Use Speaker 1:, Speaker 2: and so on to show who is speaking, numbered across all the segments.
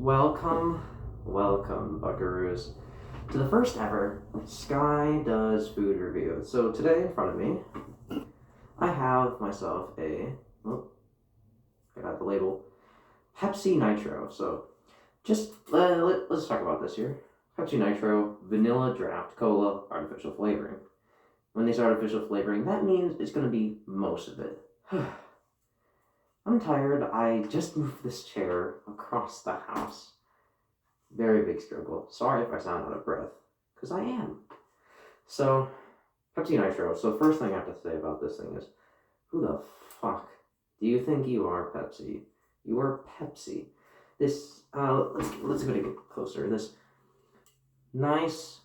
Speaker 1: Welcome, buckaroos, to the first ever Sky Does Food Review. So today in front of me, I have myself get out the label, Pepsi Nitro. So just let's talk about this here. Pepsi Nitro, vanilla draft cola, artificial flavoring. When they say artificial flavoring, that means it's going to be most of it. I'm tired. I just moved this chair across the house. Very big struggle. Sorry if I sound out of breath, because I am. So, Pepsi Nitro. So first thing I have to say about this thing is, who the fuck do you think you are, Pepsi? You are Pepsi. This, let's go get closer. This nice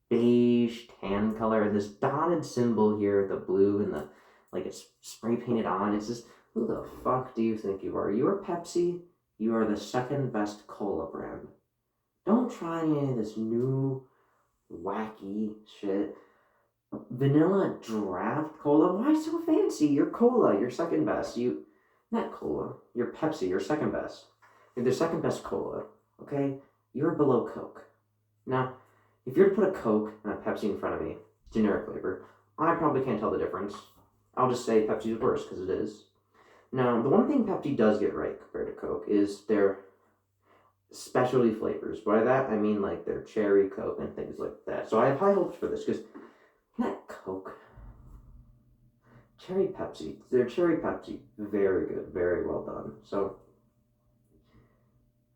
Speaker 1: beige tan color, this dotted symbol here, the blue and the, like it's spray painted on. It's just, who the fuck do you think you are? You are Pepsi. You are the second best cola brand. Don't try any of this new wacky shit. Vanilla draft cola? Why so fancy? You're cola. You're second best. Not cola. You're Pepsi. You're second best. You're the second best cola. Okay? You're below Coke. Now, if you're to put a Coke and a Pepsi in front of me, generic flavor, I probably can't tell the difference. I'll just say Pepsi's worse, because it is. Now, the one thing Pepsi does get right compared to Coke is their specialty flavors. By that, I mean like their cherry Coke and things like that. So I have high hopes for this, because not Coke. Cherry Pepsi. Their cherry Pepsi, very good, very well done. So,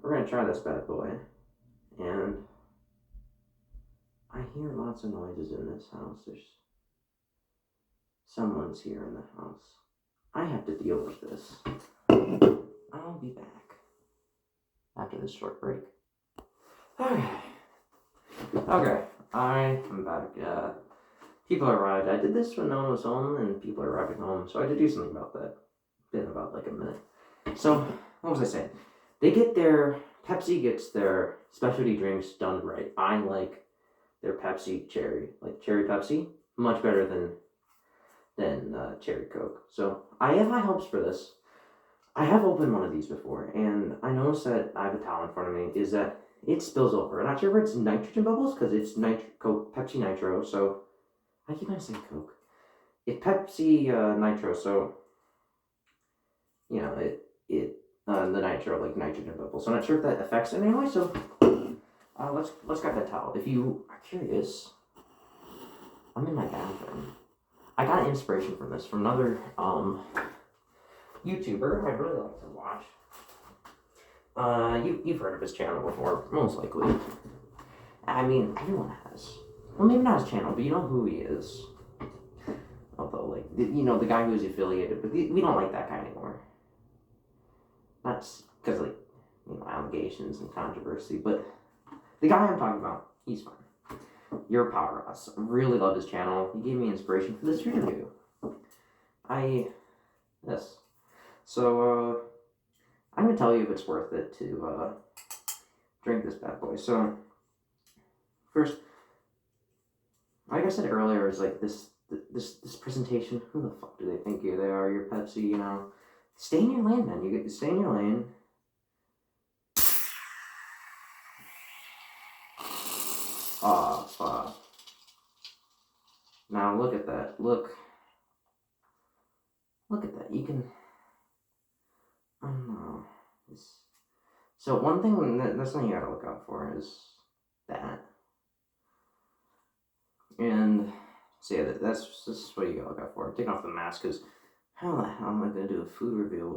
Speaker 1: we're going to try this bad boy. And I hear lots of noises in this house. Someone's here in the house. I have to deal with this. I'll be back after this short break. Okay, I am back. People arrived. I did this when no one was home, and people are arriving home, so I had to do something about that. Been about like a minute. So, what was I saying? Pepsi gets their specialty drinks done right. I like their Pepsi cherry, like cherry Pepsi, much better than cherry Coke. So I have high hopes for this. I have opened one of these before, and I noticed that I have a towel in front of me, is that it spills over. I'm not sure if it's nitrogen bubbles, because it's Pepsi Nitro, so I keep on saying Coke. It's Pepsi Nitro, so, you know, the nitro, like nitrogen bubbles. So I'm not sure if that affects it anyway, so let's grab that towel. If you are curious, I'm in my bathroom. I got inspiration from this from another YouTuber I really like to watch. You've heard of his channel before, most likely. I mean, everyone has. Well, maybe not his channel, but you know who he is. Although, like, the guy who's affiliated, but we don't like that guy anymore. Not because, like, allegations and controversy, but the guy I'm talking about, he's fine. Your Power Us. I really love his channel. He gave me inspiration for this review. So, I'm going to tell you if it's worth it to drink this bad boy. So, first, like I said earlier, is like this presentation. Who the fuck do they think they are? Your Pepsi, Stay in your lane, man. You get to stay in your lane. Fuck. Now look at that. Look at that. You can. I don't know. So one thing that's something you gotta look out for is that. And so yeah, this is what you gotta look out for. I'm taking off the mask because how the hell am I gonna do a food review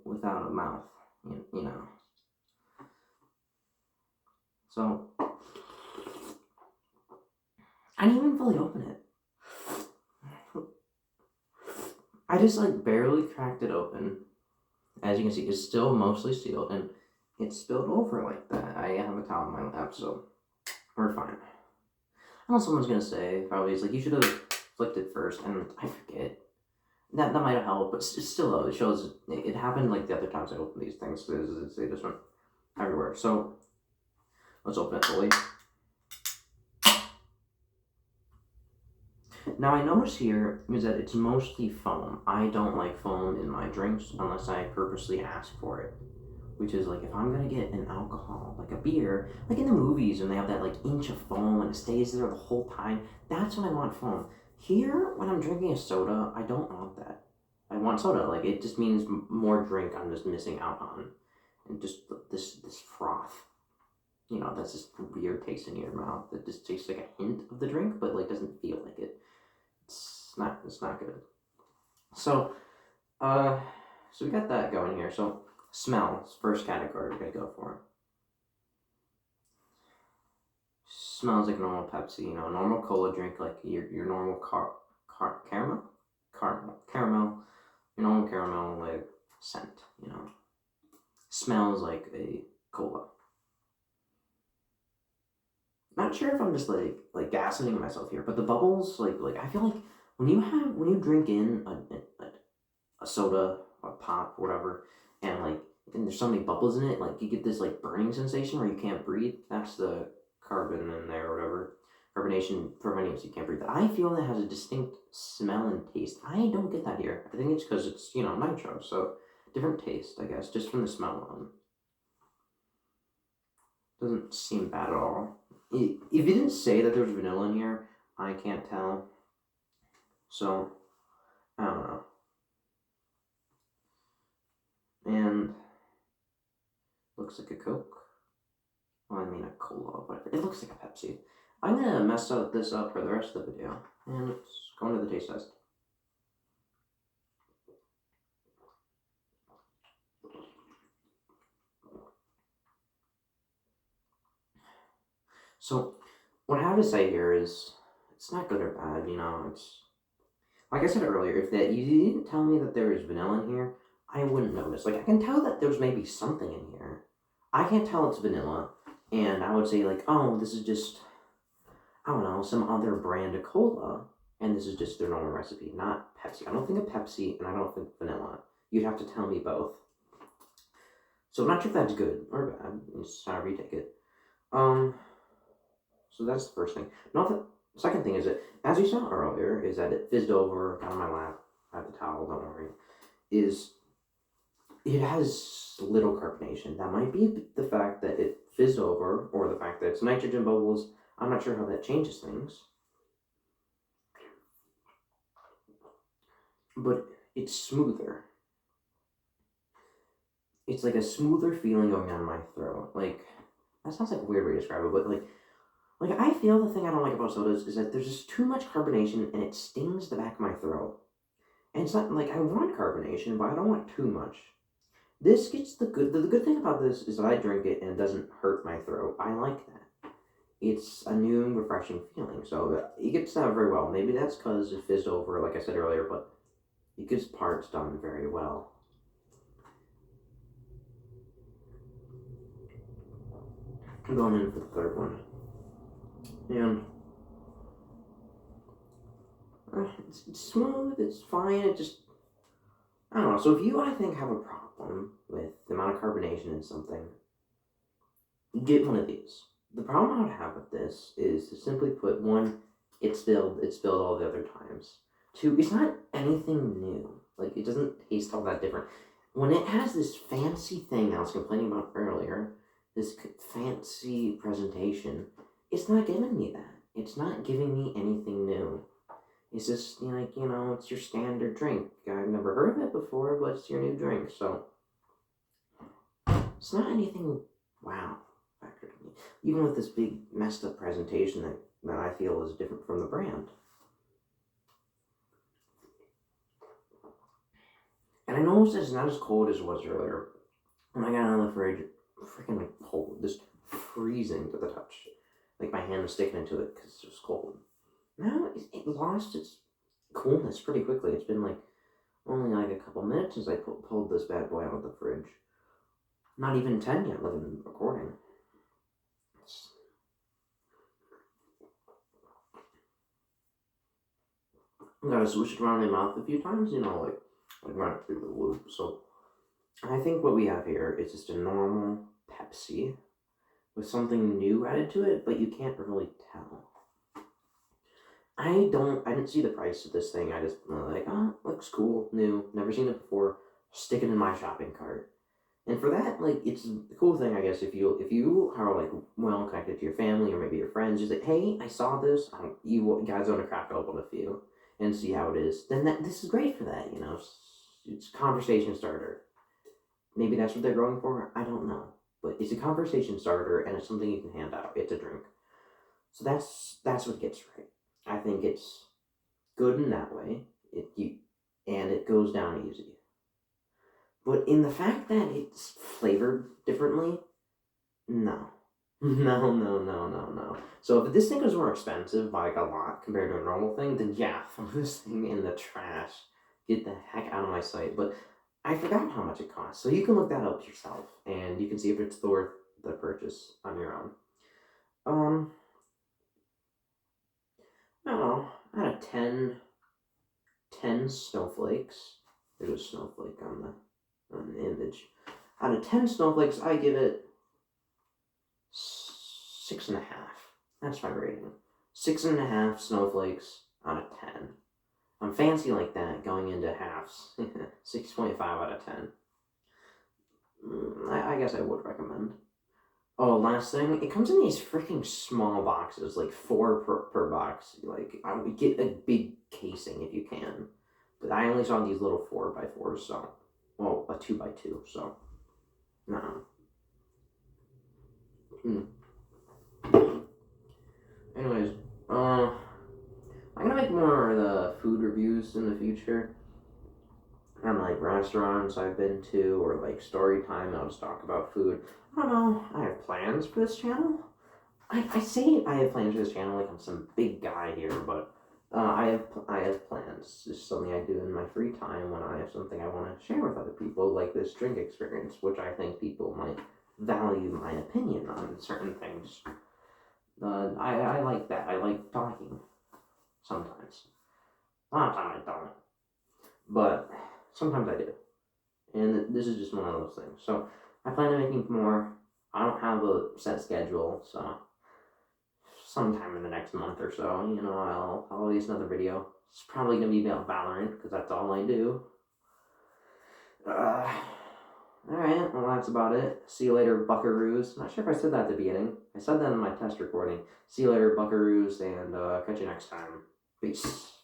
Speaker 1: without a mouth? You know. So I didn't even fully open it. I just like barely cracked it open. As you can see, it's still mostly sealed, and it spilled over like that. I have a towel in my lap, so we're fine. I know someone's gonna say, probably, it's like, you should have flicked it first, and I forget. That might have helped, but still though, it shows, it happened like the other times I opened these things, they just went everywhere. So, let's open it fully. Now I notice here is that it's mostly foam. I don't like foam in my drinks unless I purposely ask for it. Which is like if I'm gonna get an alcohol, like a beer, like in the movies when they have that like inch of foam and it stays there the whole time, that's when I want foam. Here, when I'm drinking a soda, I don't want that. I want soda. Like it just means more drink I'm just missing out on, and just this froth. You know, that's just weird taste in your mouth. That just tastes like a hint of the drink, but like doesn't feel like it. It's not good. So so we got that going here. So smells, first category we're gonna go for. Smells like a normal Pepsi, you know, normal cola drink, like your normal caramel, your normal caramel like scent, you know. Smells like a cola. Not sure if I'm just like gaslighting myself here, but the bubbles, like I feel like when you drink in a soda, a pop, whatever, and there's so many bubbles in it, like you get this like burning sensation where you can't breathe. That's the carbon in there or whatever. Carbonation preventing so you can't breathe. I feel that has a distinct smell and taste. I don't get that here. I think it's because it's, you know, nitro, so different taste, I guess, just from the smell alone. Doesn't seem bad at all. If it didn't say that there was vanilla in here, I can't tell. So, I don't know. And looks like a Coke. Well, I mean a cola, but it looks like a Pepsi. I'm gonna mess this up for the rest of the video, and let's go into the taste test. So, what I have to say here is, it's not good or bad, you know, it's, like I said earlier, if that you didn't tell me that there was vanilla in here, I wouldn't notice. Like, I can tell that there's maybe something in here. I can't tell it's vanilla, and I would say, like, oh, this is just, I don't know, some other brand of cola, and this is just their normal recipe, not Pepsi. I don't think of Pepsi, and I don't think vanilla. You'd have to tell me both. So I'm not sure if that's good or bad. It's however you take it. So that's the first thing. Not the second thing is that, as you saw earlier, is that it fizzed over, got on my lap, I have the towel, don't worry, is it has little carbonation. That might be the fact that it fizzed over, or the fact that it's nitrogen bubbles. I'm not sure how that changes things. But it's smoother. It's like a smoother feeling going down my throat. Like, that sounds like a weird way to describe it, but like I feel the thing I don't like about sodas is that there's just too much carbonation and it stings the back of my throat. And it's not like I want carbonation, but I don't want too much. This gets the good thing about this is that I drink it and it doesn't hurt my throat. I like that. It's a new refreshing feeling. So it gets that very well. Maybe that's because it fizzed over, like I said earlier, but it gets parts done very well. I'm going in for the third one. And it's smooth, it's fine, it just, I don't know. So if you, I think, have a problem with the amount of carbonation in something, get one of these. The problem I would have with this is to simply put, one, it spilled all the other times. Two, it's not anything new. Like, it doesn't taste all that different. When it has this fancy thing I was complaining about earlier, this fancy presentation, it's not giving me that. It's not giving me anything new. It's just, like, you know, it's your standard drink. I've never heard of it before, but it's your new drink, so it's not anything wow factor to me. Even with this big messed up presentation that I feel is different from the brand. And I noticed it's not as cold as it was earlier. When I got out of the fridge, freaking like cold, just freezing to the touch. Like my hand was sticking into it because it was cold. Now it lost its coolness pretty quickly. It's been like only like a couple minutes since I pulled this bad boy out of the fridge. Not even 10 yet, like I'm recording. I gotta switch it around in my mouth a few times, you know, like run it through the loop. So I think what we have here is just a normal Pepsi with something new added to it, but you can't really tell. I didn't see the price of this thing. I just like, oh, looks cool, new, never seen it before. Stick it in my shopping cart. And for that, like, it's the cool thing, I guess, if you are like well connected to your family or maybe your friends, just like, hey, I saw this. You guys want to crack open a few and see how it is. Then this is great for that. It's a conversation starter. Maybe that's what they're going for. I don't know, but it's a conversation starter and it's something you can hand out. It's a drink, so that's what gets right. I think it's good in that way. And it goes down easy. But in the fact that it's flavored differently, no. No, no, no, no, no. So if this thing was more expensive by like a lot compared to a normal thing, then yeah, throw this thing in the trash. Get the heck out of my sight. But I forgot how much it costs. So you can look that up yourself and you can see if it's worth the purchase on your own. I don't know. Out of 10 snowflakes. There's a snowflake on the image. Out of 10 snowflakes, I give it 6.5. That's my rating. 6.5 snowflakes out of 10. I'm fancy like that going into halves. 6.5 out of 10. I guess I would recommend. Oh, last thing, it comes in these freaking small boxes, like 4 per box. Like, I would get a big casing if you can. But I only saw these little 4x4s, so. Well, a 2x2, so. No. Anyways, I'm gonna make more of the food reviews in the future. And like restaurants I've been to, or like story time, I'll just talk about food. I don't know, I have plans for this channel. I say I have plans for this channel like I'm some big guy here, but I have plans. It's something I do in my free time when I have something I want to share with other people, like this drink experience, which I think people might value my opinion on certain things. I like that. I like talking sometimes. A lot of time I don't, but sometimes I do. And this is just one of those things. So I plan on making more. I don't have a set schedule, so sometime in the next month or so, I'll release another video. It's probably gonna be about Valorant because that's all I do. Alright, well that's about it. See you later, buckaroos. Not sure if I said that at the beginning. I said that in my test recording. See you later, buckaroos, and catch you next time. Peace.